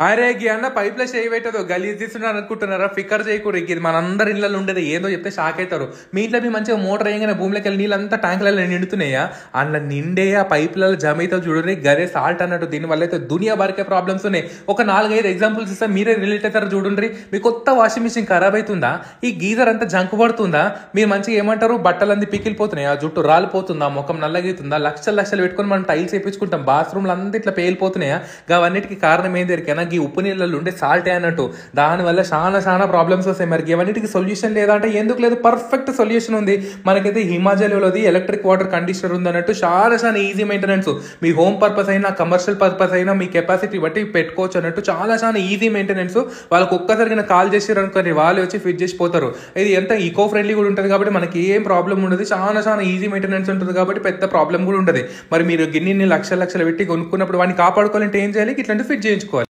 అరే గి అన్న పైప్ లో చేయి పెట్టదు గలీజ్ తీస్తున్నారు అనుకుంటున్నారా? ఫికర్ చేయకూడదు. ఇది మనందరి ఇళ్ళలో ఉండేది. ఏదో చెప్తే షాక్ అవుతారు. మీ ఇంట్లో మీ మంచిగా మోటార్ వేయగానే భూమిలోకి వెళ్ళి నీళ్ళంతా ట్యాంకులలో నిండుతున్నాయా? అందులో నిండే ఆ పైపులలో జమ అయితే చూడండి, గదే సాల్ట్ అన్నట్టు. దీనివల్ల అయితే దునియా బారికే ప్రాబ్లమ్స్ ఉన్నాయి. ఒక 4-5 ఎగ్జాంపుల్స్ ఇస్తే మీరే రిలేట్ అవుతారు చూడండి. మీ కొత్త వాషింగ్ మిషన్ ఖరాబ్ అవుతుందా? ఈ గీజర్ అంతా జంక్ పడుతుందా? మీరు మంచిగా ఏమంటారు, బట్టలన్నీ పికిలిపోతున్నాయి, ఆ జుట్టు రాలిపోతుందా, ముఖం నల్లగవుతుందా, లక్షలు లక్షలు పెట్టుకొని మనం టైల్స్ వేయించుకుంటాం, బాత్రూమ్లు అంతా ఇట్లా పేలిపోతున్నాయా? అవన్నిటికీ కారణం ఏం దొరికినా ఈ ఉప్పు నీళ్ళలో ఉండే సాల్టే అన్నట్టు. దానివల్ల చాలా చాలా ప్రాబ్లమ్స్ వస్తాయి. మరి ఇవన్నిటికి సొల్యూషన్ లేదా అంటే ఎందుకు లేదు, పర్ఫెక్ట్ సొల్యూషన్ ఉంది. మనకైతే హిమాలయలోది ఎలక్ట్రిక్ వాటర్ కండిషనర్ ఉంది అన్నట్టు. చాలా చాలా ఈజీ మెయింటెనెన్స్. మీ హోమ్ పర్పస్ అయినా కమర్షియల్ పర్పస్ అయినా మీ కెపాసిటీ బట్టి పెట్టుకోవచ్చు అన్నట్టు. చాలా చాలా ఈజీ మెయింటెనెన్స్. వాళ్ళకి ఒక్కసారిగా కాల్ చేసారు అనుకోని వాళ్ళు వచ్చి ఫిట్ చేసిపోతారు. ఇది ఎంత ఈకో ఫ్రెండ్లీ కూడా ఉంటుంది కాబట్టి మనకి ఏం ప్రాబ్లం ఉండదు. చాలా చాలా ఈజీ మెయింటెనెన్స్ ఉంటుంది కాబట్టి పెద్ద ప్రాబ్లం కూడా ఉండదు. మరి మీరు గిన్ని లక్షలు లక్షలు పెట్టి కొనుక్కున్నప్పుడు వాడిని కాపాడుకోవాలంటే ఏం చేయాలి? ఇట్లాంటి ఫిట్ చేయించుకోవాలి.